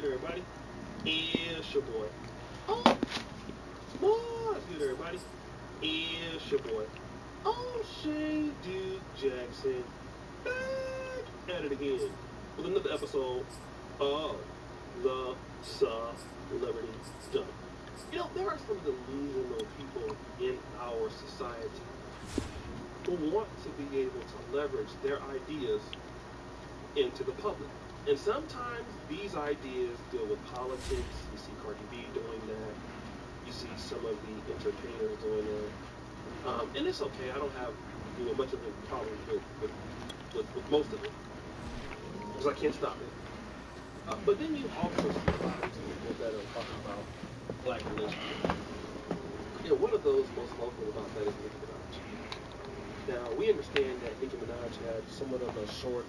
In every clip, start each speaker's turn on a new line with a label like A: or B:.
A: good, everybody? It's your boy. Oh, what's good, everybody? It's your boy. Oh, Shay Duke Jackson. Back at it again with another episode of the Celebrity Dump. You know, there are some delusional people in our society who want to be able to leverage their ideas into the public. And sometimes these ideas deal with politics. You see Cardi B doing that. You see some of the entertainers doing that. And it's okay. I don't have much of a problem with most of it because I can't stop it. But then you also see a lot of people that are talking about black relationships. You know, one of those most vocal about that is Nicki Minaj. Now, we understand that Nicki Minaj had somewhat of a short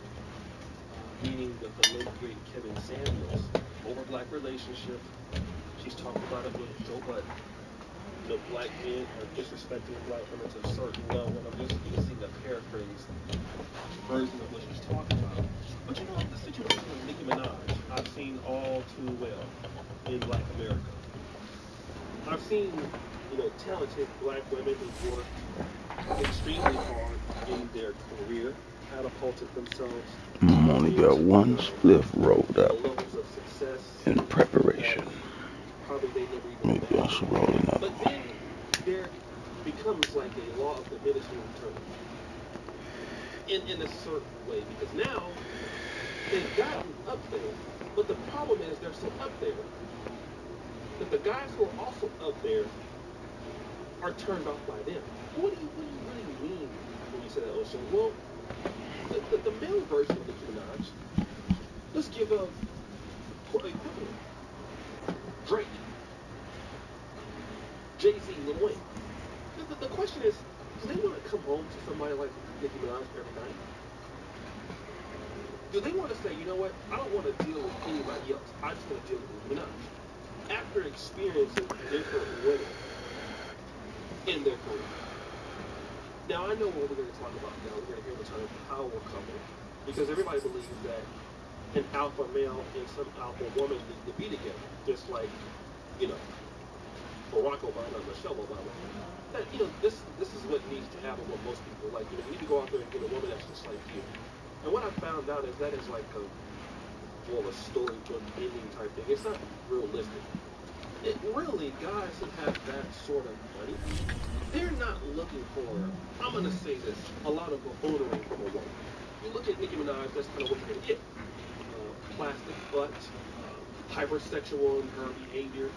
A: meeting with the late great Kevin Samuels over black relationship. She's talked about it with Joe Budden. You know, black men are disrespecting black women to a certain level, and I'm just using a paraphrase version of what she's talking about. But you know, the situation with Nicki Minaj, I've seen all too well in black America. I've seen, talented black women who worked extremely hard in their career, catapulted themselves.
B: Only got one spliff rolled up in preparation. Maybe I should roll another.
A: But then there becomes like a law of diminishing returns in a certain way, because now they've gotten up there, but the problem is they're so up there that the guys who are also up there are turned off by them. What do you really mean when you say that, Ocean? Well, the male version of Nicki Minaj, let's give a equivalent. Drake, Jay-Z, Lil Wayne. The question is, do they want to come home to somebody like Nicki Minaj every night? Do they want to say, you know what, I don't want to deal with anybody else. I just want to deal with Nicki Minaj. After experiencing different women in their career. Now, I know what we're going to talk about now. We're going to hear the term power couple, because everybody believes that an alpha male and some alpha woman need to be together, just like, Barack Obama and Michelle Obama. That, this is what needs to happen with most people. Like, you need to go out there and get a woman that's just like you. And what I found out is that is like a storybook ending type thing. It's not realistic. Really, guys who have that sort of money, they're not looking for, I'm going to say this, a lot of buffoonery from a woman. You look at Nicki Minaj, that's kind of what you're going to get. Plastic butt, hypersexual in her behavior,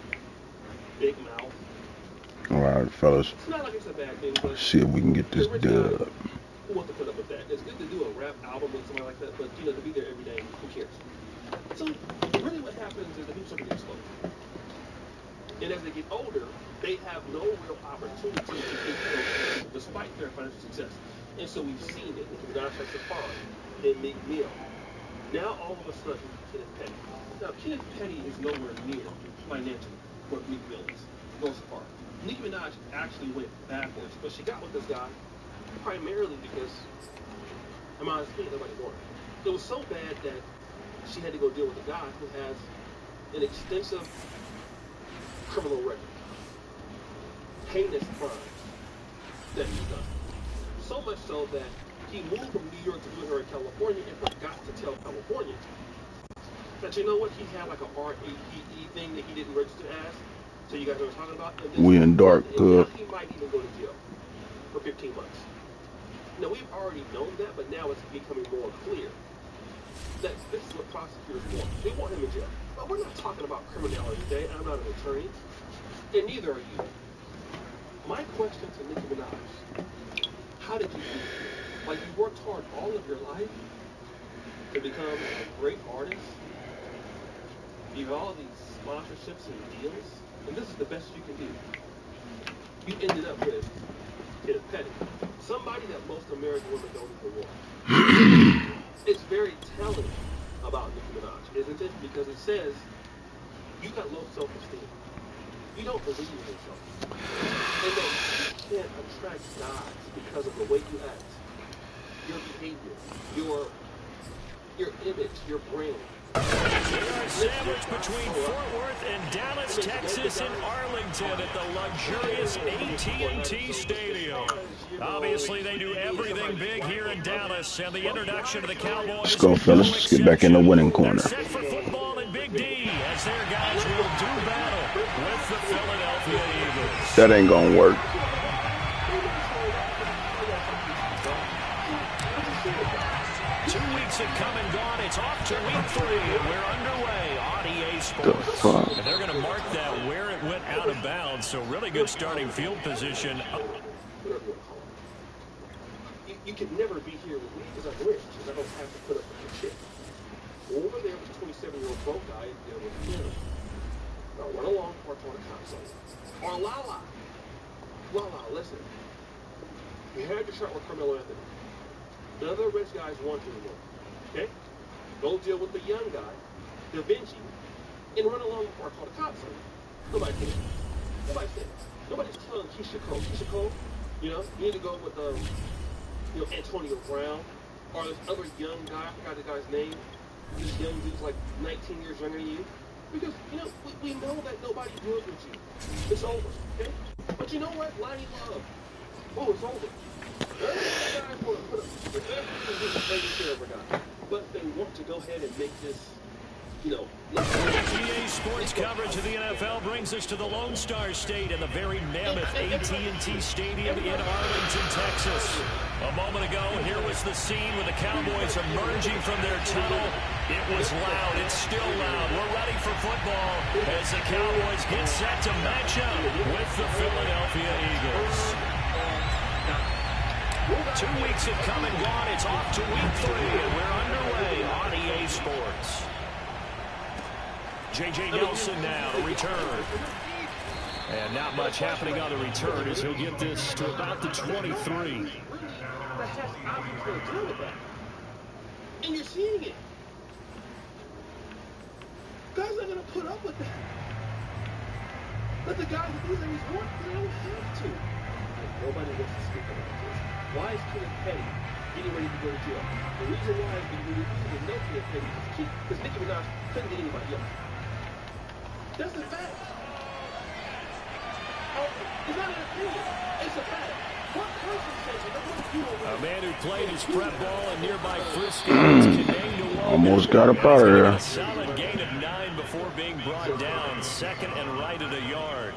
A: big mouth.
B: Alright, fellas.
A: It's not like it's a bad thing, but
B: see if we can get this dub.
A: Who wants to put up with that? It's good to do a rap album with somebody like that, but to be there every day, who cares? So really what happens is that people start to get exposed. And as they get older, they have no real opportunity to get close despite their financial success. And so we've seen it. Nicki Minaj has Safari, then Meek Mill. Now all of a sudden, Kenneth Petty. Now Kenneth Petty is nowhere near financially what Meek Mill is. Goes far. Nicki Minaj actually went backwards, but she got with this guy primarily because, in my opinion, nobody wanted her. It was so bad that she had to go deal with a guy who has an extensive criminal record, heinous crimes that he's done. So much so that he moved from New York to be with her in California and forgot to tell California that, you know what, he had like a RAPE thing that he didn't register as. So you guys know what I'm talking about?
B: We in dark good.
A: He might even go to jail for 15 months. Now, we've already known that, but now it's becoming more clear that this is what prosecutors want. They want him in jail. But we're not talking about criminality today. I'm not an attorney, and neither are you. My question to Nicki Minaj, how did you do it? Like, you worked hard all of your life to become a great artist. You have all these sponsorships and deals, and this is the best you can do. You ended up with Kenneth Petty, somebody that most American women don't even want. It's very telling about Nicki Minaj, isn't it? Because it says you got low self-esteem. You don't believe in yourself. And that you can't attract guys because of the way you act, your behavior, your image, your brand.
C: sandwiched between Fort Worth and Dallas, Texas, and Arlington at the luxurious AT&T Stadium. Obviously, they do everything big here in Dallas, and the introduction to the Cowboys.
B: Let's go, fellas. Let's get back in the winning corner.
C: They're set for football in Big D, as their guys will do battle with the Philadelphia Eagles.
B: That ain't gonna work.
C: Have come and gone. It's off to week 3, and we're underway on EA Sports. And they're going to mark that where it went out of bounds, so really good starting field position.
A: You can never be here with me because I'm rich, because I don't have to put up with your shit. Over there was a 27-year-old broke guy dealing with him. Now run along, park on a console. Or Lala. Lala, listen. You had your shot with Carmelo Anthony. The other rich guys want you anymore. Okay? Go deal with the young guy, Da Vinci, and run along before I call the cops on you. Nobody cares. Nobody cares. Nobody's telling Keisha Cole. Keisha Cole, you need to go with, Antonio Brown, or this other young guy, I forgot the guy's name. This young dude's like 19 years younger than you. Because, we know that nobody deals with you. It's over, okay? But you know what? Lonnie Love. Oh, it's over. But they want to go ahead and make this,
C: EA Sports coverage of the NFL brings us to the Lone Star State and the very mammoth AT&T Stadium in Arlington, Texas. A moment ago, here was the scene with the Cowboys emerging from their tunnel. It was loud. It's still loud. We're ready for football as the Cowboys get set to match up with the Philadelphia Eagles. 2 weeks have come and gone. It's off to week 3, and we're underway on EA Sports. J.J. Nelson now to return. And not much happening on the return as he'll get this to about the 23.
A: That has obviously to do with that. And you're seeing it. Guys are going to put up with that. But the guys that these things want, they don't have to. Nobody wants to speak about this. Why is Kenneth Petty getting ready to go to jail? The reason why is because we didn't know Kenneth Petty was cheap because Nicki Minaj couldn't get anybody else. That's a fact. It's not an opinion. It's a fact. What person says it?
C: A man who played his prep ball in nearby Frisco.
B: Almost got up out of there.
C: A solid gain of 9 before being brought down. Second and right at a yard.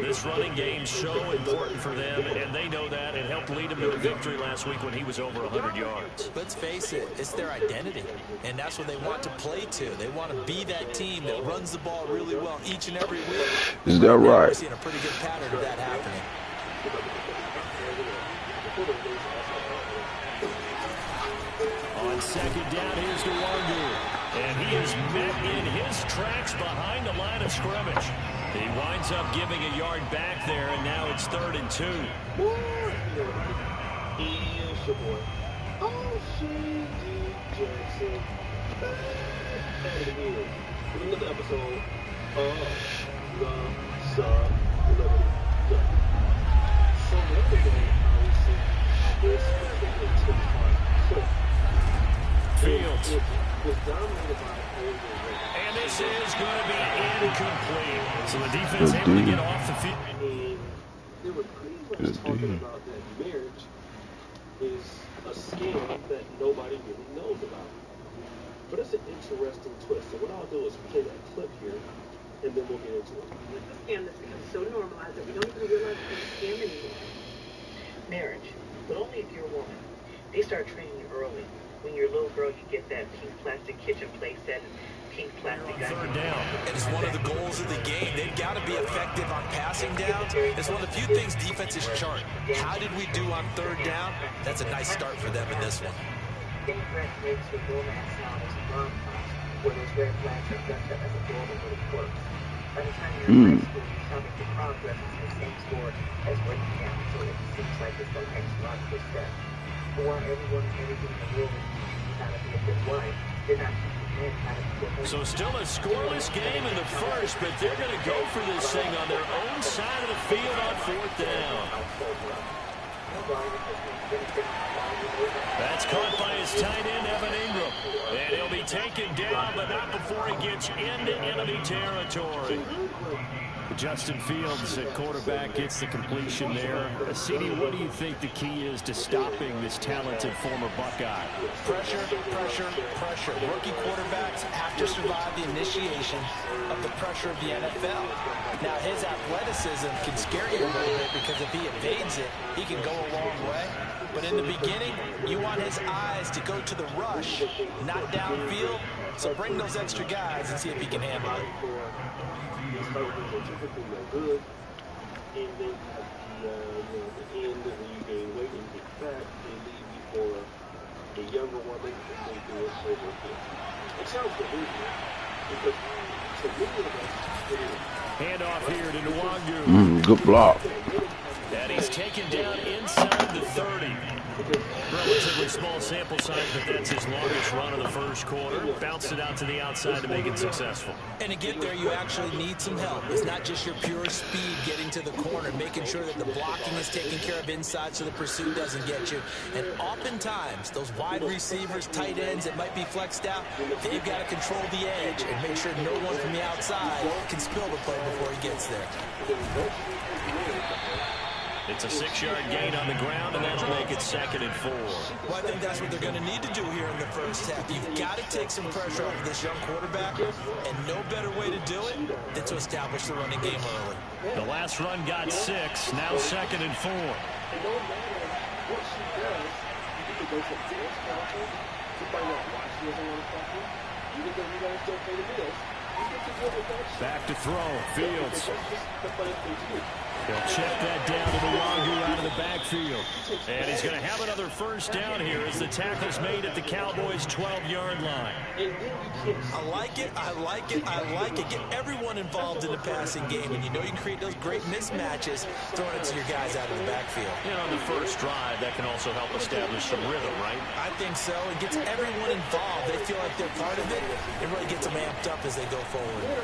C: This running game's so important for them, and they know that. It helped lead them to a victory last week when he was over 100 yards.
D: Let's face it, it's their identity, and that's what they want to play to. They want to be that team that runs the ball really well each and every week.
B: Is that right?
D: We're seeing a pretty good pattern of that happening.
C: On second down, here's DeWandu, and he is met in his tracks behind the line of scrimmage. He winds up giving a yard back there, and now it's 3rd and 2.
A: Here's your boy. Oh, Jackson. And here, another episode of the Celebrity Duck. So the other day, obviously, this was a 10-part
C: Fields.
A: It was dominated by
C: and this is going to be incomplete. So the defense able to get off the field.
A: And they were pretty much talking about that marriage is a scam that nobody really knows about. But it's an interesting twist. So what I'll do is play that clip here, and then we'll get into it.
E: It's a scam that's become so normalized that we don't even realize it's a scam anymore. Marriage, but only if you're a woman. They start training you early. When you're a little girl, you get that pink plastic kitchen play set and pink plastic gun.
C: 3rd down.
D: And it's one of the goals of the game. They've got to be effective on passing downs. It's one of the few things defenses chart. How did we do on 3rd down? That's a nice start for them in this one.
E: Democrats makes with romance novels and rom-coms where those red flags are dressed up as a adorable little quirks. By the time you're in high school, you tell me the progress is the same score as when you can. So it seems like it's the next logical step. But while everyone and everything in the world is how to be a good wife, they're not teaching men how to be a good.
C: So still a scoreless game in the first, but they're going to go for this thing on their own side of the field on 4th down. That's caught by his tight end, Evan Ingram. And he'll be taken down, but not before he gets into enemy territory. Justin Fields at quarterback gets the completion there. CD, what do you think the key is to stopping this talented former Buckeye?
D: Pressure, pressure, pressure. Rookie quarterbacks have to survive the initiation of the pressure of the NFL. Now, his athleticism can scare you a little bit because if he evades it, he can go a long way. But in the beginning, you want his eyes to go to the rush, not downfield. So bring those extra guys and see if he can handle it.
A: Typically no good, and then at the end when you gain weight and get fat, they leave you for a younger woman and they do it over again. It sounds delusional because to many of us, it is.
C: Handoff here to Nwangu.
B: Good block.
C: And he's taken down inside the 30. Relatively small sample size, but that's his longest run of the first quarter. Bounced it out to the outside to make it successful.
D: And to get there, you actually need some help. It's not just your pure speed getting to the corner, making sure that the blocking is taken care of inside so the pursuit doesn't get you. And oftentimes, those wide receivers, tight ends that might be flexed out, they've got to control the edge and make sure no one from the outside can spill the play before he gets there.
C: It's a 6-yard gain on the ground, and that'll make it 2nd and 4.
D: Well, I think that's what they're going to need to do here in the first half. You've got to take some pressure off of this young quarterback, and no better way to do it than to establish the running game early.
C: The last run got 6, now 2nd and 4.
A: And no matter what she does, you can go from dance counter to find out why she doesn't want to talk to you. Even though you guys don't pay the bills, you get to deal with that shit.
C: Back to throw, Fields.
A: That's just the funny thing to do.
C: He'll check that down to Nwangu out of the backfield. And he's going to have another first down here as the tackle's made at the Cowboys' 12-yard line.
D: I like it, I like it, I like it. Get everyone involved in the passing game, and you know you can create those great mismatches throwing it to your guys out of the backfield.
C: You know, the first drive, that can also help establish some rhythm, right?
D: I think so. It gets everyone involved. They feel like they're part of it. It really gets them amped up as they go forward.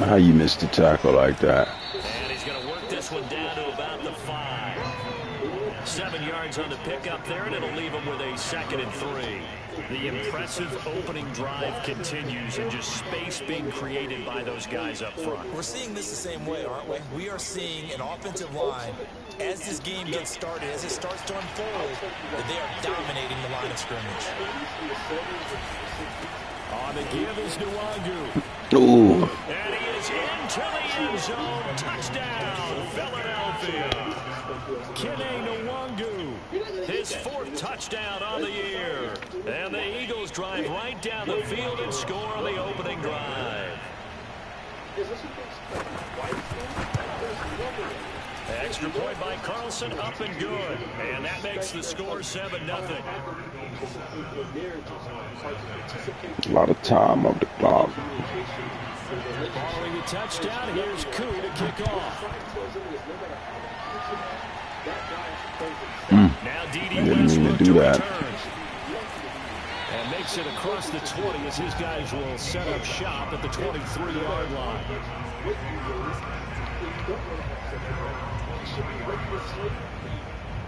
B: How you missed the tackle like that?
C: And he's going to work this one down to about the 5. 7 yards on the pickup there, and it'll leave him with a 2nd and 3. The impressive opening drive continues, and just space being created by those guys up front.
D: We're seeing this the same way, aren't we? We are seeing an offensive line, as this game gets started, as it starts to unfold, that they are dominating the line of scrimmage.
C: On the give is Nwangu.
B: Ooh.
C: And he is into the end zone. Touchdown, Philadelphia. Kene Nwangu, his 4th touchdown on the year. And the Eagles drive right down the field and score on the opening drive. Extra point by Carlson, up and good. And that makes the score 7-0.
B: A lot of time on the clock.
C: Following the touchdown, here's Koo to kick off. Now D.D. Westbrook to return. And makes it across the 20 as his guys will set up shop at the 23-yard line.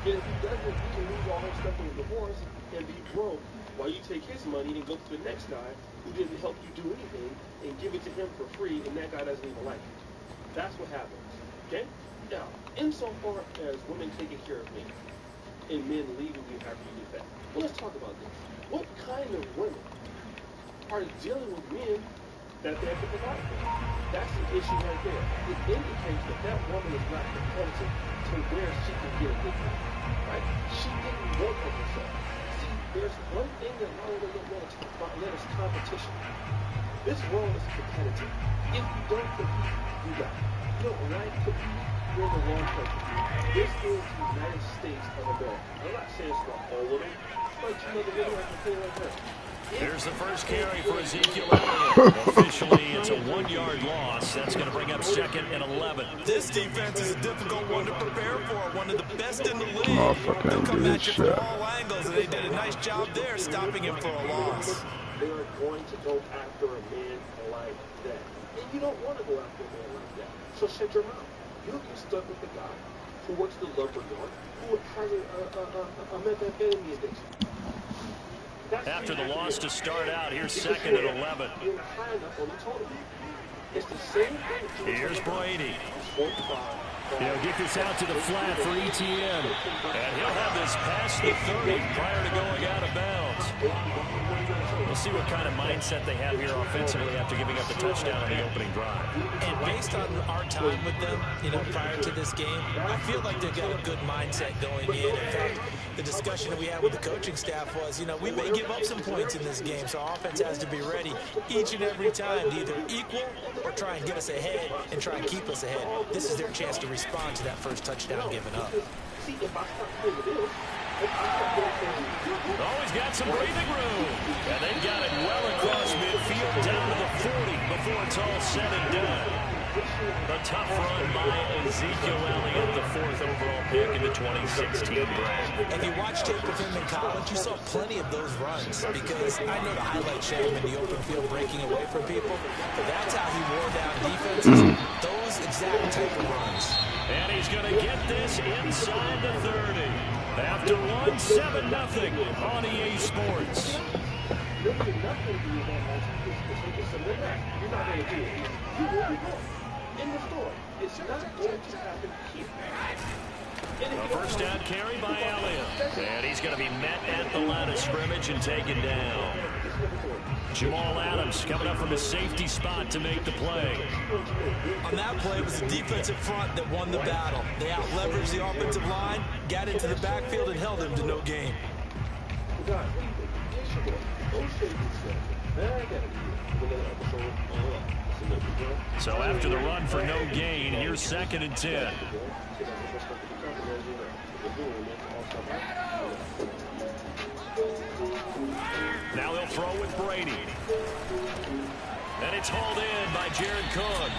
A: If he doesn't, he can lose all his stuff in the divorce and be broke while you take his money and go to the next guy who didn't help you do anything and give it to him for free, and that guy doesn't even like it. That's what happens. Okay? Now, insofar as women taking care of men and men leaving you after you get back, well, let's talk about this. What kind of women are dealing with men that they have to provide for? That's the issue right there. It indicates that that woman is not competitive to where she can get a good thing. Right? She didn't work for herself. See, there's one thing that I don't want to talk about, and that is competition. This world is competitive. If you don't compete, you die. You don't like compete, you're in the wrong country. This is the United States of America. I'm not saying it's for all women, but you know the women I can say right there.
C: Here's the first carry for Ezekiel Elliott. Officially, it's a 1-yard loss. That's going to bring up 2nd and 11.
D: This defense is a difficult one to prepare for. One of the best in the league.
B: They'll
D: come at you from all angles, and they did a nice job there stopping him for a loss.
A: They are going to go after a man like that. And you don't want to go after a man like that. So shut your mouth. You'll get stuck with the guy who works the lumber yard, who has a methamphetamine addiction.
C: After the loss to start out, here's second and 11.
A: It's the same thing.
C: Here's Brady. He'll get this out to the flat for ETN. And he'll have this past the 30 prior to going out of bounds. We'll see what kind of mindset they have here offensively after giving up the touchdown on the opening drive.
D: And based on our time with them, prior to this game, I feel like they've got a good mindset going in. In fact, the discussion that we had with the coaching staff was, we may give up some points in this game, so our offense has to be ready each and every time to either equal or try and get us ahead and try and keep us ahead. This is their chance to respond to that first touchdown given up.
C: Always got some breathing room. And they got it well across midfield down to the 40 before it's all said and done. A tough run by Ezekiel Elliott, the 4th overall pick in the 2016 draft.
D: If you watched tape of him in college, you saw plenty of those runs because I know the highlight showed him in the open field breaking away from people, but that's how he wore down defenses, those exact type of runs.
C: And he's going to get this inside the 30. After one, 7-0 on EA Sports.
A: You're not going to do it. You will be going in the store. It's not going to happen here.
C: A first down carry by Elliott. And he's going to be met at the line of scrimmage and taken down. Jamal Adams coming up from a safety spot to make the play.
D: On that play, it was the defensive front that won the battle. They out-leveraged the offensive line, got into the backfield, and held him to no gain.
C: So after the run for no gain, here's 2nd and 10. Now he'll throw with Brady. And it's hauled in by Jared Cook.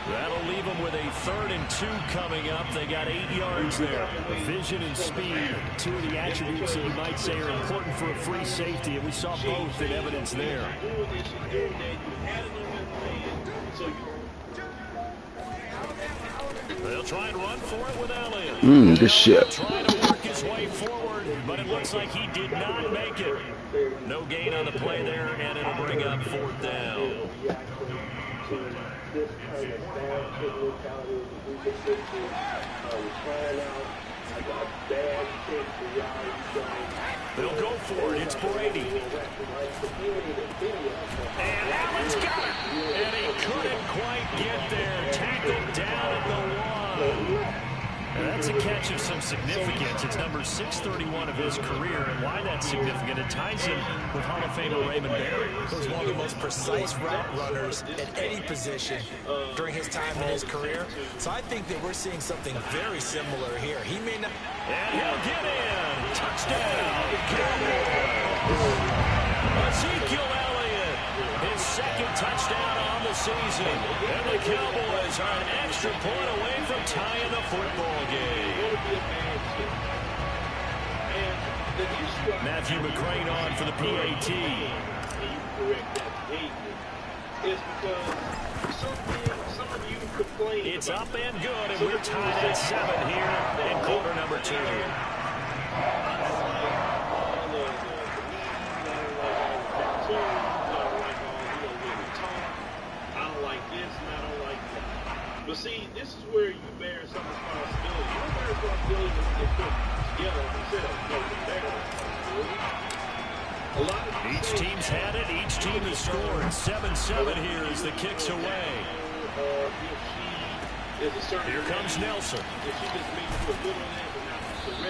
C: That'll leave them with a 3rd and 2 coming up. They got 8 yards there.
F: Vision and speed, 2 of the attributes that you might say are important for a free safety, and we saw both in evidence there.
C: They'll try and run for it with Elliott.
B: Good shit.
C: Trying to work his way forward, but it looks like he did not make it. No gain on the play there, and it'll bring up 4th down.
A: This kind of bad kid mentality of the 360, trying out a bad kick for y'all.
C: They'll go for it. It's Brady. And Allen's got it. And he couldn't quite get there. Tackled down at the 1. And that's a catch of some significance. It's number 631 of his career. And why that's significant, it ties him with Hall of Famer Raymond Berry.
D: He was one of the most precise route runners at any position during his time in his career. So I think that we're seeing something very similar here. He may not...
C: And he'll get in. Touchdown, Cowboys. Ezekiel Elliott, his 2nd touchdown on the season. And the Cowboys are an extra point away from tying the football game. Matthew McCrane on for the PAT. It's up and good, and we're tied at 7 here in quarter number 2.
A: But see, this is where you bear some responsibility. You don't bear responsibility when you get put together themselves.
C: Each team's had it. Each team has scored. 7-7 here as the kick's away. Here comes Nelson.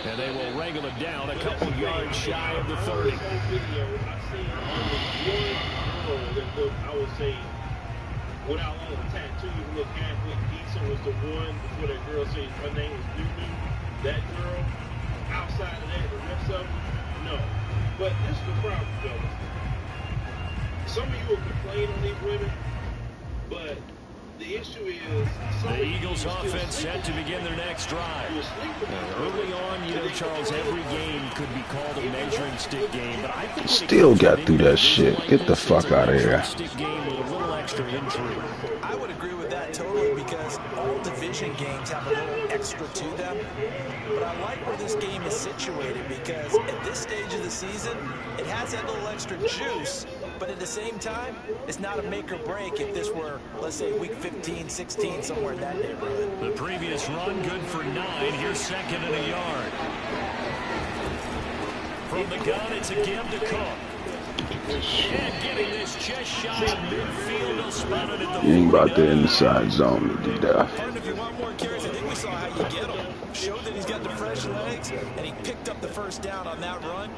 C: And they will wrangle it down a couple yards shy of the 30.
A: I would say, without all the tattoos, look halfway decent, was the one before that girl said her name was Lulu. That girl, outside of that, the rest of them, no. But this is the problem, fellas. Some of you will complain on these women, but The issue is
C: the Eagles offense set to begin their next drive.
F: Early on, you know, Charles, every game could be called a measuring stick game, but I think
B: Still got through that shit. Get the fuck out of here.
F: Stick game with a little extra intrigue.
D: I would agree with that totally because all division games have a little extra to them. But I like where this game is situated because at this stage of the season, it has that little extra juice. But at the same time, it's not a make or break if this were, let's say, week 15, 16, somewhere in that neighborhood.
C: The previous run good for 9. Here's second and a yard. From the gun, it's a give to Cook. And getting this just shy of midfield, he'll spot it at the
B: He ain't about the inside zone to do that.
D: Pardon, if you want more carries, I think we saw how you get him. Showed that he's got the fresh legs, and he picked up the first down on that run.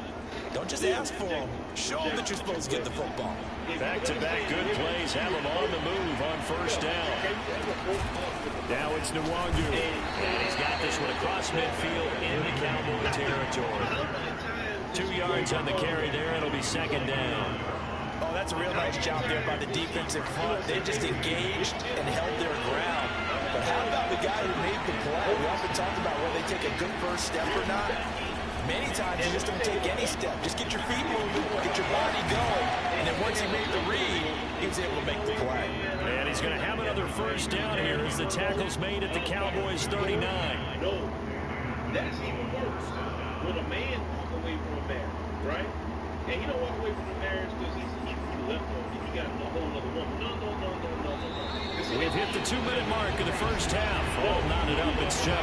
D: Don't just ask for him. Show him that you're supposed to get the football.
C: Back-to-back good plays have him on the move on first down.
F: Now it's Nwangu.
C: And he's got this one across midfield into Cowboy territory. 2 yards on the carry there. It'll be second down.
D: Oh, that's a real nice job there by the defensive front. They just engaged and held their ground. But how about the guy who made the play? We often talk about whether they take a good first step or not. Many times you just don't take any step. Just get your feet moving, get your body going, and then once he made the read, he was able to make the play.
C: And he's going to have another first down here as the tackle's made at the Cowboys 39.
A: No, that's even worse. When a man walk away from a marriage, right? And he don't walk away from the marriage because he left her. He got a whole other woman. No.
C: We've hit the 2-minute mark of the first half. All knotted up at 7.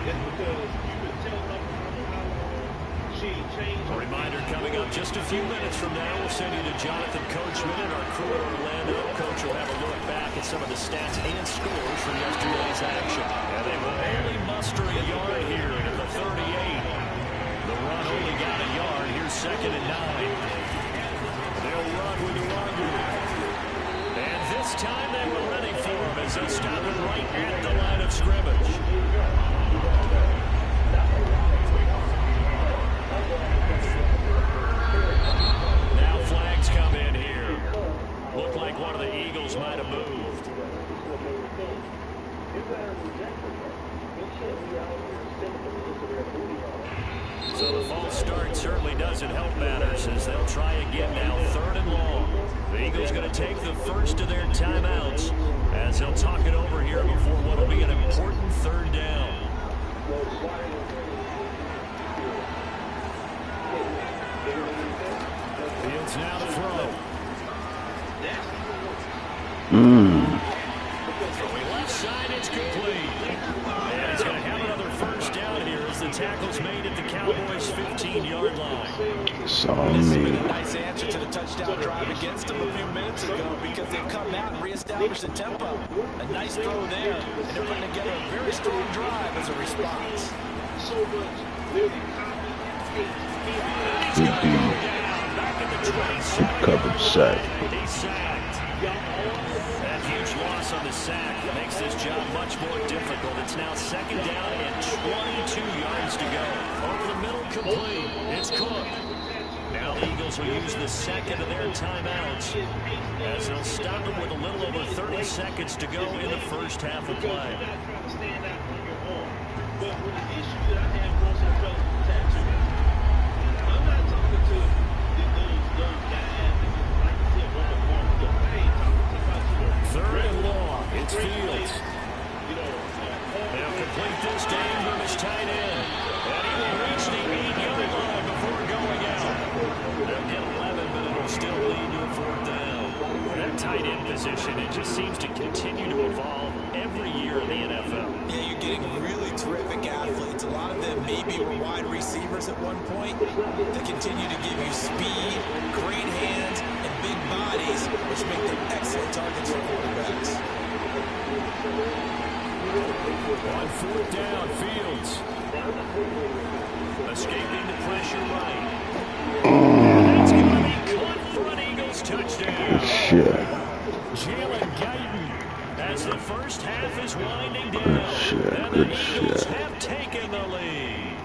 A: It's because you've been telling her how long she changed.
C: A reminder coming up just a few minutes from now. We'll send you to Jonathan Coachman and our crew in Orlando. Coach will have a look back at some of the stats and scores from yesterday's action. And they will only muster a yard here at the 38. The run only got a yard. Here's second and 9. They'll run with Nwangu. And this time they were ready for him as they stop him right at the line of scrimmage. Now flags come in here. Looked like one of the Eagles might have moved. So the false start certainly doesn't help matters as they'll try again now, 3rd and long. The Eagles going to take the first of their timeouts as they'll talk it over here before what will be an important 3rd down. Fields now to throw. From the left side, it's complete. And he's going to have another first down here as the tackle's made at the Cowboys' 15-yard line.
B: It's on
D: This has
B: me.
D: been a nice answer to the touchdown drive against them a few minutes ago because they've come out and reestablished the tempo. A nice throw there, and they're putting together a very strong drive as a response.
A: So much clearly
B: Good D. Covered sack.
C: He's sacked. That huge loss on the sack makes this job much more difficult. It's now second down and 22 yards to go. Over the middle, complete. It's Cook. Now the Eagles will use the second of their timeouts as they'll stop them with a little over 30 seconds to go in the first half of play.
A: But with the issue that I have once I felt tattoo, I'm not talking to those guys that like to say, well, I ain't talking about
C: 3rd and long. It's Fields.
A: you know,
C: They'll complete this to Ingram as tight end. And he will reach the 8-yard line before going out. They'll get 11, but it'll still lead to a 4th down. That tight end position, it just seems to continue to evolve every year in the NFL.
D: Yeah, you're getting really terrific athletes. A lot of them maybe were wide receivers at one point. They continue to give you speed, great hands, and big bodies, which make them excellent targets for quarterbacks.
C: On 4th down, Fields. Escaping the pressure right. And that's going to be caught for an Eagles touchdown.
B: Shit.
C: Jalen Guyton as the first half is winding down.
B: Good shit.
C: And
B: Good
C: the Eagles
B: shit.
C: have taken the lead.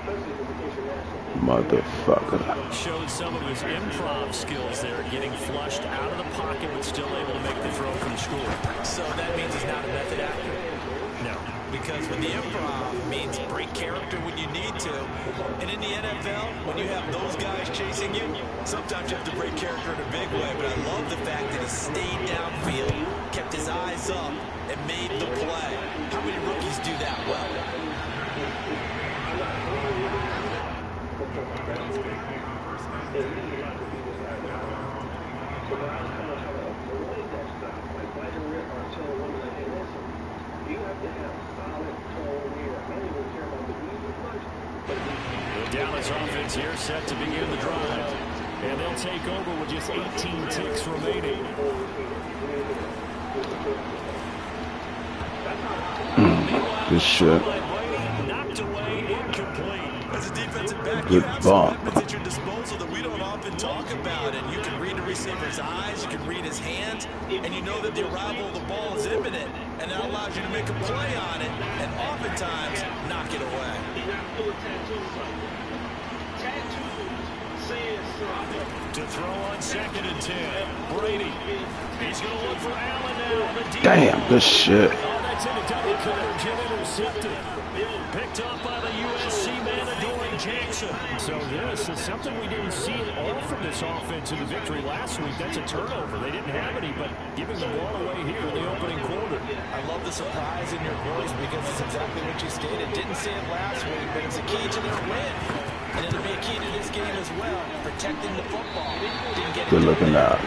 B: Motherfucker.
F: Showed some of his improv skills there, getting flushed out of the pocket, but still able to make the throw for the score.
D: So that means he's not a method actor?
F: No.
D: Because with the improv, it means break character when you need to. And in the NFL, when you have those guys chasing you, sometimes you have to break character in a big way. But I love the fact that he stayed downfield, kept his eyes up, and made the play. How many rookies do that well?
F: The Dallas offense here set to begin the drive. And they'll take over with just 18 ticks remaining.
B: Good shit.
F: Knocked away, incomplete.
D: As a defensive back,
B: Good
D: you have some
B: ball.
D: weapons at your disposal that we don't often talk about. And you can read the receiver's eyes, you can read his hands, and you know that the arrival of the ball is imminent. And that allows you to make a play on it, and oftentimes knock it away.
F: To throw on 2nd and 10. Brady. He's going to look for Allen now. The deep
B: Damn,
F: ball.
B: good shit.
F: Oh, that's in a double coverage and intercepted. Picked up by the USC man, Adoree Jackson. So this is something we didn't see at all from this offense in the victory last week. That's a turnover. They didn't have any, but giving the ball away here in the opening quarter.
D: I love the surprise in your voice because it's exactly what you stated. Didn't see it last week, but it's a key to their win. And it'll be a key to this game as well, protecting the football. Didn't get it.
B: Good looking out.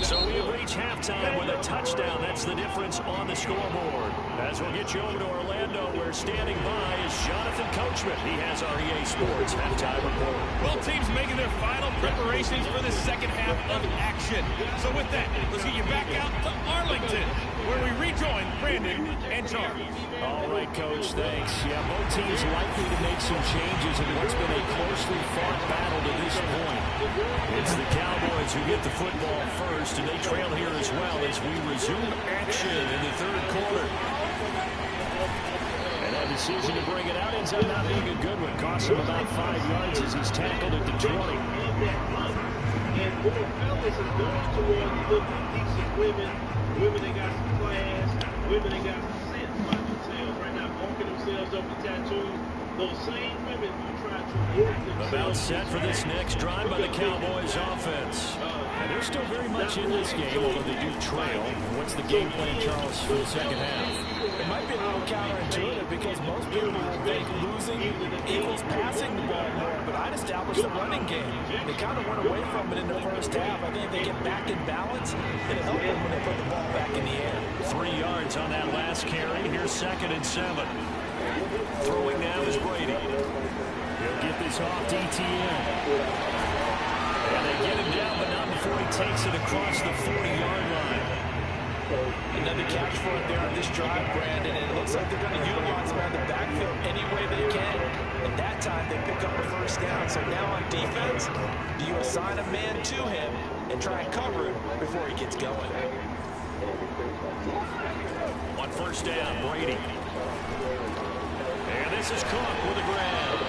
F: So we have reached halftime with a touchdown. That's the difference on the scoreboard. As we'll get you over to Orlando, where standing by is Jonathan Coachman. He has our EA Sports halftime report.
G: Well, teams making their final preparations for the second half of action. So with that, let's get you back out to Arlington, where we rejoin Brandon and Charles.
F: All right, Coach, thanks. Yeah, both teams likely to make some changes in what's been a closely fought battle to this point. It's the Cowboys who get the football first, and they trail here as well as we resume action in the third quarter. And that decision to bring it out ends up not being a good one. Costs him about 5 yards as he's tackled at the 20.
A: And more fellas have gone towards looking decent women. Women that got some class. Women that got some sense by themselves. Right now, marking themselves up with tattoos. Those same women who try to work themselves.
F: About set for this next drive by the Cowboys offense. And they're still very much in this game, although they do trail. What's the game plan, Charles, for the second half?
D: It might be a little counterintuitive because most people think losing equals passing the ball more, but I'd establish the running game. They kind of went away from it in the first half. I think if they get back in balance, it'll help them when they put the ball back in the air.
F: 3 yards on that last carry. Here's 2nd and 7. Throwing now is Brady. He'll get this off to ETN. And they get him down, but not before he takes it across the 40-yard line.
D: Another catch for it there on this drive, Brandon, and it looks like they're going to utilize him on the backfield any way they can. And that time, they pick up a first down. So now on defense, do you assign a man to him and try and cover him before he gets going?
F: On first down, Brady. And this is Cook with a grab.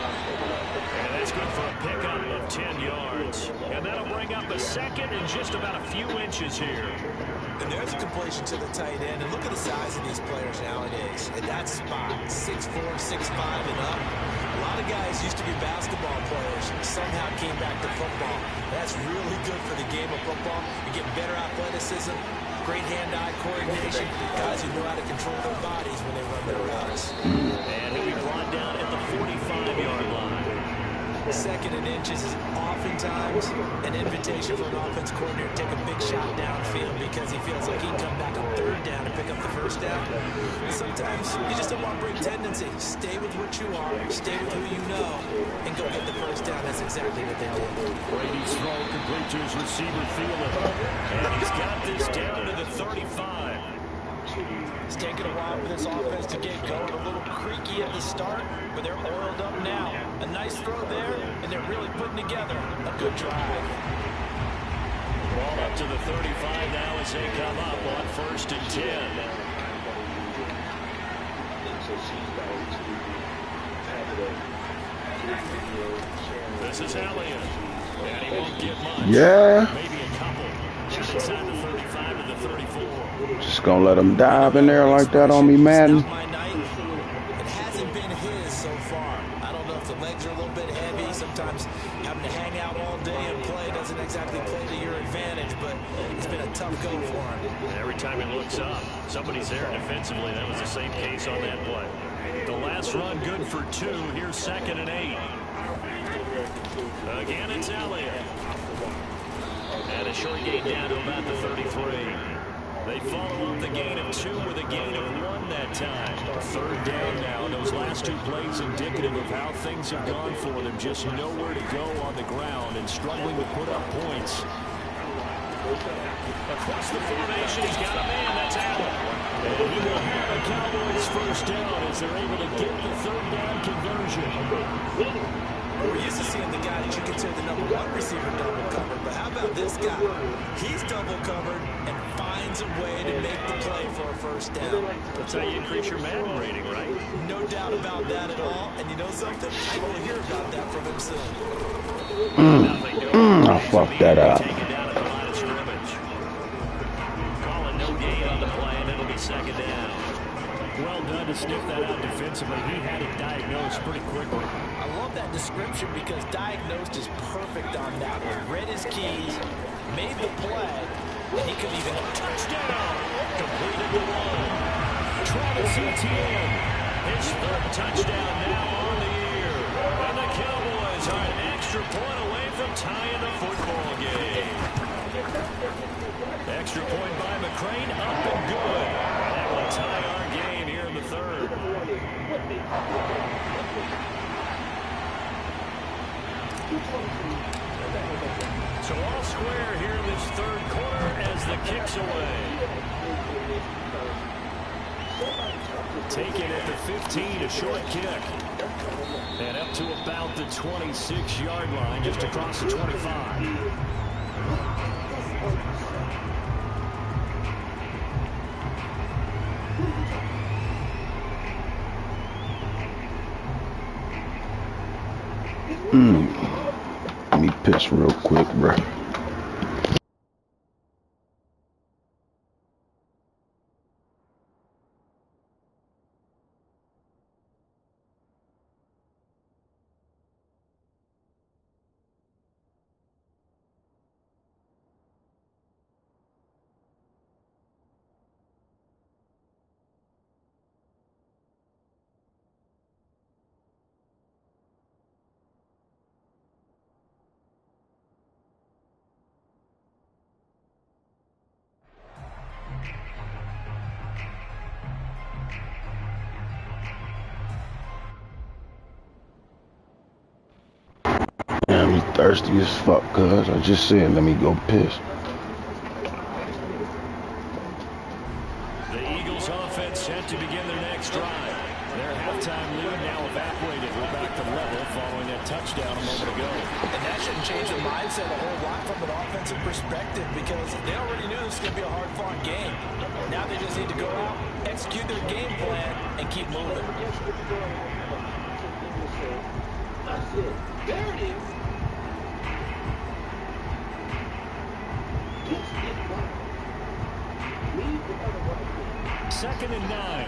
F: And that's good for a pickup of 10 yards. And that'll bring up a second and just about a few inches here.
D: And there's a completion to the tight end. And look at the size of these players nowadays. At that spot, 6'4", 6'5", and up. A lot of guys used to be basketball players, somehow came back to football. That's really good for the game of football. You get better athleticism, great hand-eye coordination. Guys who know how to control their bodies when they run their routes.
F: And he'll be brought down at the 45-yard line.
D: 2nd and inches is oftentimes an invitation for an offense coordinator to take a big shot downfield because he feels like he can come back on 3rd down and pick up the first down. Sometimes you just don't want to bring tendency. Stay with what you are, stay with who you know, and go get the first down. That's exactly what they did.
F: Brady's throw complete to his receiver Thielen. And he's got this down to the 35.
D: It's taken a while for this offense to get going. A little creaky at the start, but they're oiled up now. A nice throw there, and they're really putting together a good drive.
F: Ball up to the 35 now as they come up on 1st and 10.
A: So she's going to tackle
C: This is Elliott. And he won't get much.
B: Yeah.
C: Maybe a couple. Just inside the 35 to the 34.
B: Just gonna let him dive in there like that on me, Madden.
D: It hasn't been his so far. I don't know if the legs are a little bit heavy. Sometimes having to hang out all day and play doesn't exactly play to your advantage, but it's been a tough go for him.
C: And every time he looks up, somebody's there defensively. That was the same case on that play. The last run good for 2. Here's 2nd and 8. Again, it's Elliott. And a short gain down to about the 33. They follow up the gain of 2 with a gain of 1 that time. 3rd down now. Those last 2 plays indicative of how things have gone for them. Just nowhere to go on the ground and struggling to put up points. Across the formation, he's got a man. That's Allen. And he will have a Cowboys first down as they're able to get the 3rd down conversion.
D: We're used to seeing the guy that you consider the #1 receiver double covered, but how about this guy? He's double covered and finds a way to make the play for a first down.
C: That's how you increase your Madden rating, right?
D: No doubt about that at all. And you know something? I will hear about that from him soon.
B: I fucked that up.
C: Taken down at the line of scrimmage. Calling no gain on the play, and it'll be 2nd down.
F: Well done to sniff that out defensively. He had it diagnosed pretty quickly.
D: I love that description because diagnosed is perfect on that one. Read his keys, made the play, and he could even
C: Touchdown! Completed the 1. Travis Etienne. His 3rd touchdown now on the year. And the Cowboys are an extra point away from tying the football game. Extra point by McCrane, up and good. That will tie our game here in the 3rd. So all square here in this 3rd quarter as the kick's away.
F: Taken at the 15, a short kick. And up to about the 26-yard line, just across the 25.
B: Let me piss real quick, bro. I'm thirsty as fuck, cuz I just said let me go piss.
C: The Eagles offense set to begin their next drive. Their halftime lead now evaporated. We're back to level following that touchdown a moment ago.
D: And that shouldn't change the mindset a whole lot from an offensive perspective because they already knew this was going to be a hard-fought game. Now they just need to go out, execute their game plan, and keep moving.
A: There it is.
F: 2nd and 9.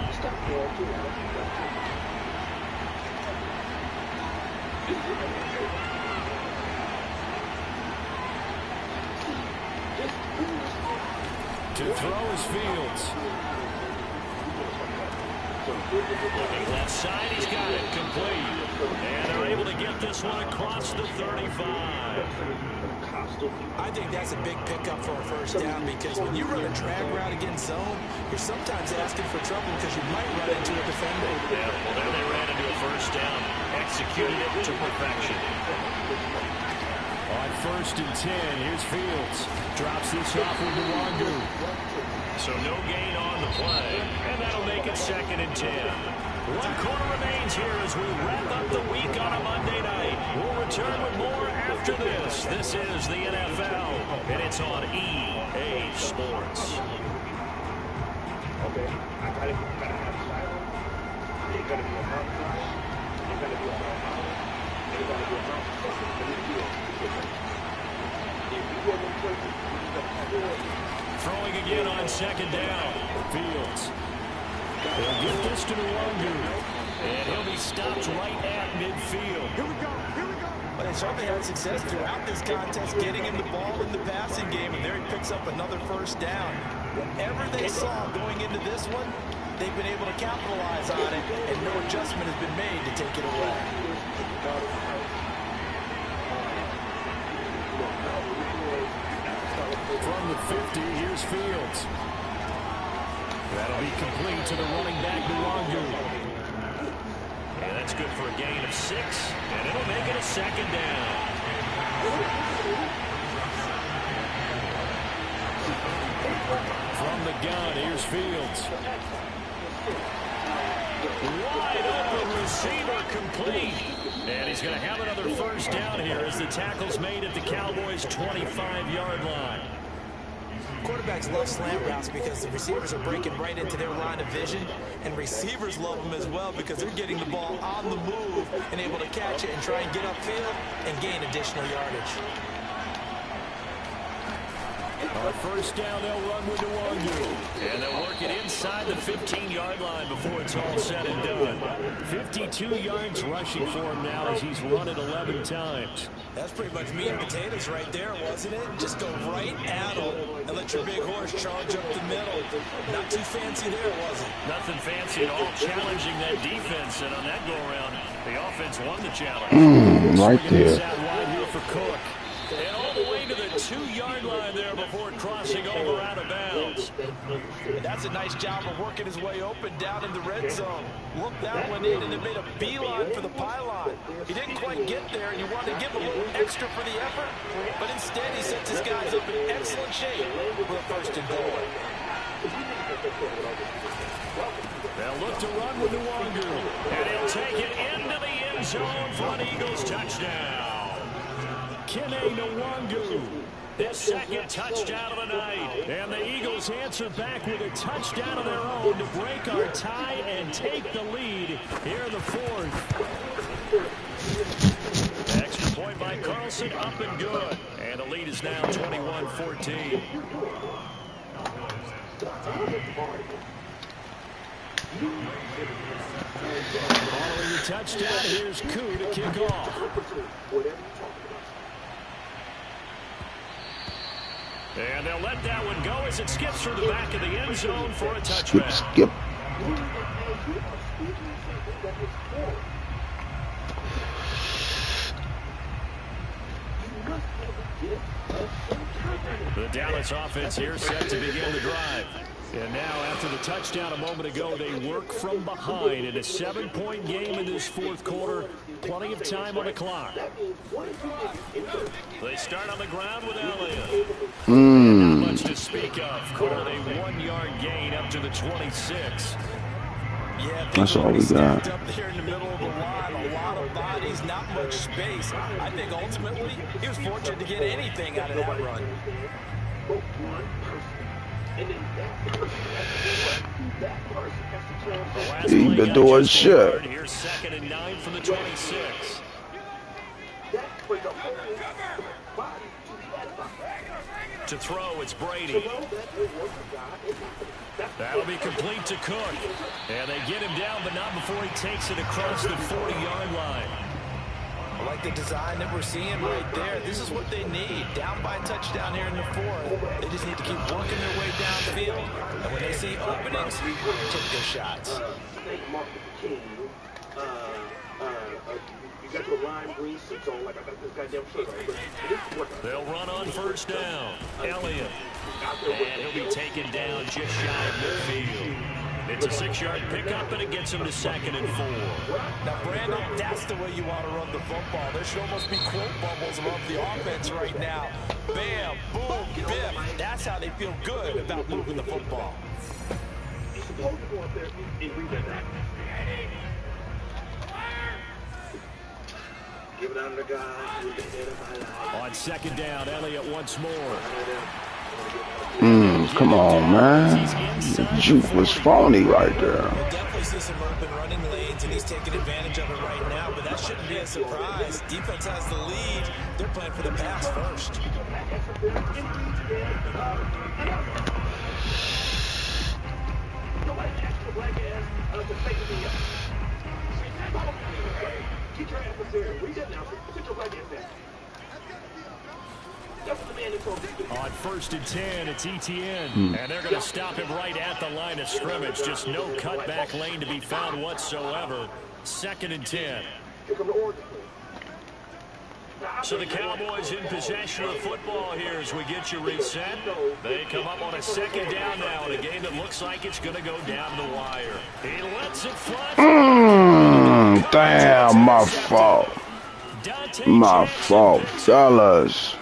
C: To throw is Fields. Looking left side, he's got it complete. And they're able to get this one across the 35.
D: I think that's a big pickup for a first down because when you run a drag route against zone, you're sometimes asking for trouble because you might run into a defender.
C: Yeah, well, there they ran into a first down. Executed it to perfection.
F: On 1st and 10, here's Fields. Drops this off with Nwangu.
C: So no gain on the play. And that'll make it 2nd and 10. 1 quarter remains here as we wrap up the week on a Monday night. We'll return with more after this. This is the NFL, and it's on EA Sports.
A: Okay, I gotta have silence. It's gonna be a month. It's gonna be a month.
C: Throwing again on second down. Fields. They'll get this to Nwangu. And he'll be stopped right at midfield.
F: Here we go. Here we go.
D: But they certainly had success throughout this contest getting him the ball in the passing game, and there he picks up another first down. Whatever they saw going into this one, they've been able to capitalize on it, and no adjustment has been made to take it away.
C: From the 50, here's Fields. That'll be complete to the running back, Nwangu. And that's good for a gain of 6, and it'll make it a second down. From the gun, here's Fields. Wide open receiver complete. And he's going to have another first down here as the tackle's made at the Cowboys' 25-yard line.
D: Quarterbacks love slant routes because the receivers are breaking right into their line of vision, and receivers love them as well because they're getting the ball on the move and able to catch it and try and get upfield and gain additional yardage.
C: On first down, they'll run with Nwangu. And they'll work it inside the 15-yard line before it's all said and done. 52 yards rushing for him now as he's run it 11 times.
D: That's pretty much meat and potatoes right there, wasn't it? Just go right at him and let your big horse charge up the middle. Not too fancy there, was it?
C: Nothing fancy at all, challenging that defense. And on that go-around, the offense won the challenge.
B: Right there.
C: Wide here for Cook. And all the way to the 2-yard line there before crossing over out of bounds.
D: And that's a nice job of working his way open down in the red zone. Looked that one in and then made a beeline for the pylon. He didn't quite get there, and you wanted to give him a little extra for the effort, but instead he sets his guys up in excellent shape with a first and goal.
C: They'll look to run with Nwangu, and he'll take it into the end zone for an Eagles touchdown. Nwangu, his second touchdown of the night. And the Eagles answer back with a touchdown of their own to break our tie and take the lead here in the fourth. Extra point by Carlson, up and good. And the lead is now 21-14. Following the touchdown, here's Koo to kick off. And they'll let that one go as it skips through the back of the end zone for a touchback.
B: Skip.
C: The Dallas offense here set to begin the drive. And now, after the touchdown a moment ago, they work from behind in a 7-point game in this fourth quarter. Plenty of time on the clock. They start on the ground with Elliott. Not much to speak of. Called a 1-yard gain up to the 26.
D: Yeah,
B: that's all we got.
D: Up there in the middle of the line, a lot of bodies, not much space. I think ultimately he was fortunate to get anything out of that run.
B: Keep the door shut.
C: Here's 2nd and 9 from the 26. To throw, it's Brady. That'll be complete to Cook. And they get him down, but not before he takes it across the 40-yard line.
D: I like the design that we're seeing right there. This is what they need. Down by a touchdown here in the fourth. They just need to keep working their way downfield. And when they see openings, take their shots.
C: They'll run on first down. Elliott. And he'll be taken down just shy of midfield. It's a 6-yard pickup, and it gets him to 2nd and 4.
D: Now, Brandon, that's the way you want to run the football. There should almost be quote bubbles above the offense right now. Bam, boom, biff. That's how they feel good about moving the football.
C: On 2nd down, Elliott once more.
B: Come on, man. The juke was phony right there.
D: We'll definitely see some open running lanes, and he's taking advantage of it right now, but that shouldn't be a surprise. Defense has the lead. They're playing for the pass first.
C: On 1st and 10, it's ETN, and they're going to stop him right at the line of scrimmage. Just no cutback lane to be found whatsoever. 2nd and 10. So the Cowboys in possession of the football here as we get you reset. They come up on a 2nd down now in a game that looks like it's going to go down the wire. He lets it fly.
B: Damn, my fault. My fault, fellas.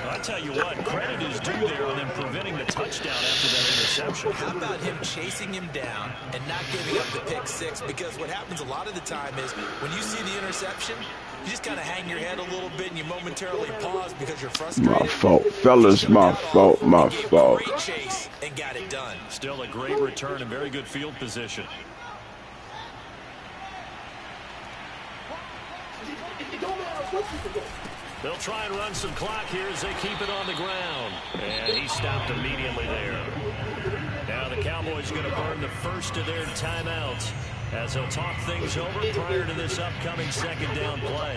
C: I tell you what, credit is due there on them preventing the touchdown after that interception.
D: How about him chasing him down and not giving up the pick six? Because what happens a lot of the time is when you see the interception, you just kind of hang your head a little bit and you momentarily pause because you're frustrated.
B: My fault, fellas. My fault. My fault.
D: Great chase and got it done.
C: Still a great return and very good field position. They'll try and run some clock here as they keep it on the ground. And he stopped immediately there. Now the Cowboys going to burn the first of their timeouts as they'll talk things over prior to this upcoming 2nd down play.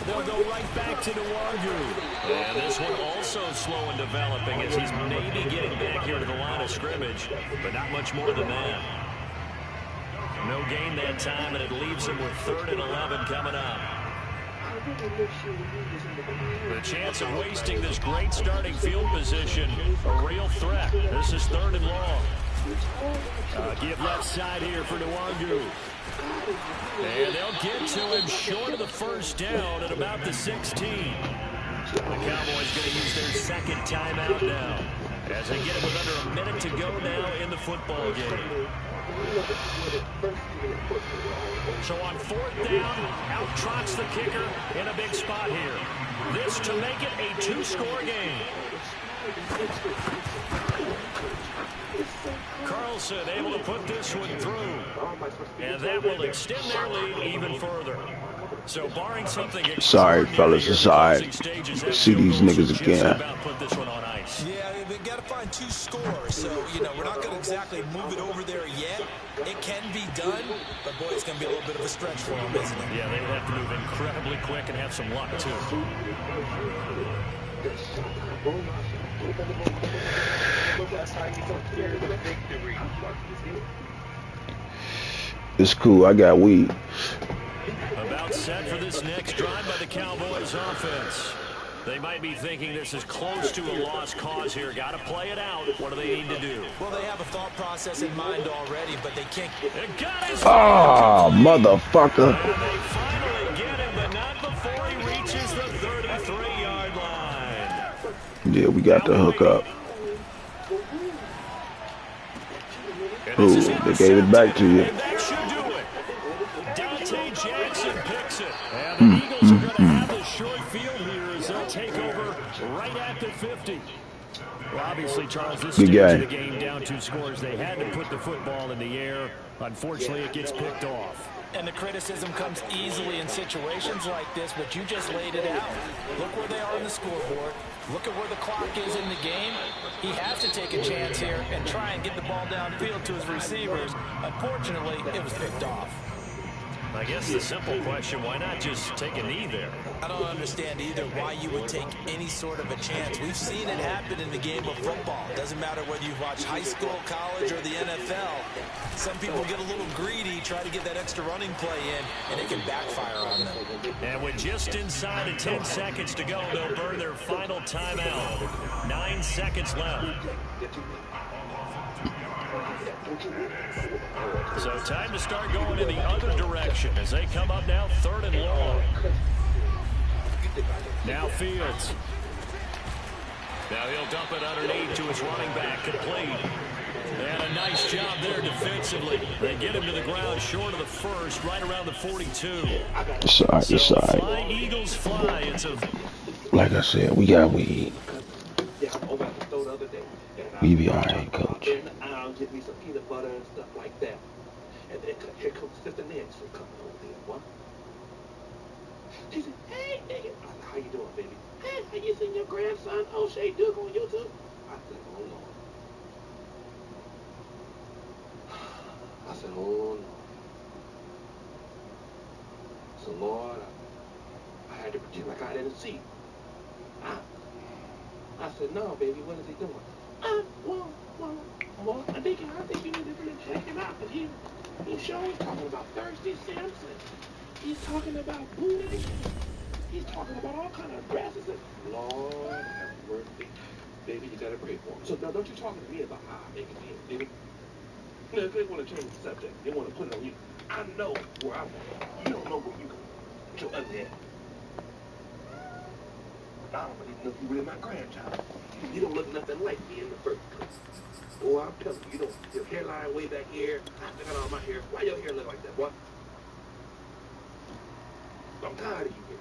C: They'll go right back to Nwangu. And this one also slow in developing as he's maybe getting back here to the line of scrimmage, but not much more than that. No gain that time, and it leaves him with 3rd and 11 coming up. The chance of wasting this great starting field position, a real threat. This is 3rd and long. Give left side here for Nwangu. And they'll get to him short of the 1st down at about the 16. The Cowboys going to use their 2nd timeout now as they get him with under a minute to go now in the football game. So on 4th down, out trots the kicker in a big spot here. This to make it a 2-score game. Carlson able to put this one through. And that will extend their lead even further. So barring something...
B: Sorry, fellas, aside. See these niggas again.
C: Put this one on ice.
D: Yeah, they got to find 2 scores. So, you know, we're not going to exactly move it over there yet. It can be done, but boy, it's going to be a little bit of a stretch for them, isn't it?
C: Yeah, they would have to move incredibly quick and have some luck, too.
B: It's cool. I got weed.
C: About set for this next drive by the Cowboys offense. They might be thinking this is close to a lost cause here. Got to play it out. What do they need to do?
D: Well, they have a thought process in mind already, but they can't.
B: Oh, motherfucker.
C: And they finally get him, but not before he reaches the 33-yard line.
B: Yeah, we got the hook up. Ooh, they gave it back to you.
C: And that should do it. Dante Jackson picks it. And the Eagles are going to have the short field here as they'll take over right at the 50. Well, obviously, Charles, this stage of the game down 2 scores. They had to put the football in the air. Unfortunately, it gets picked off.
D: And the criticism comes easily in situations like this, but you just laid it out. Look where they are on the scoreboard. Look at where the clock is in the game. He has to take a chance here and try and get the ball downfield to his receivers. Unfortunately, it was picked off.
C: I guess the simple question, why not just take a knee there?
D: I don't understand either why you would take any sort of a chance. We've seen it happen in the game of football. Doesn't matter whether you watch high school, college, or the NFL. Some people get a little greedy, try to get that extra running play in, and it can backfire on them.
C: And with just inside of 10 seconds to go, they'll burn their final timeout. 9 seconds left. So time to start going in the other direction as they come up now 3rd and long. Now Fields. Now he'll dump it underneath to his running back, complete. And a nice job there defensively. They get him to the ground short of the first, right around the 42.
B: It's all right.
C: Fly, Eagles, fly. It's a...
B: Like I said, we got weed. We be all right, Coach.
A: I'll get me some peanut butter and stuff like that. And then here comes Sister Nancy coming over there. What? She said, hey, nigga. I said, how you doing, baby? Hey, have you seen your grandson, O'Shea Duke, on YouTube? I said, oh, Lord. I said, oh, Lord. So, Lord, I had to pretend like I didn't see. I said, no, baby, what is he doing? Well, I think you need to really check him out. Because he's talking about Thirsty Samson. He's talking about Buddha. He's talking about all kind of grasses. And Lord have mercy. Baby, you got to pray for him. So now don't you talk to me about how I make it feel, baby. You know, if they want to change the subject, they want to put it on you. I know where I'm at. You don't know where you go. With your ugly ass. I don't even know if you really my grandchild. You don't look nothing like me in the first place. Oh, I'm telling you, you don't. Your hairline way back here. I got all my hair. Why your hair look like that, boy? I'm tired of you here.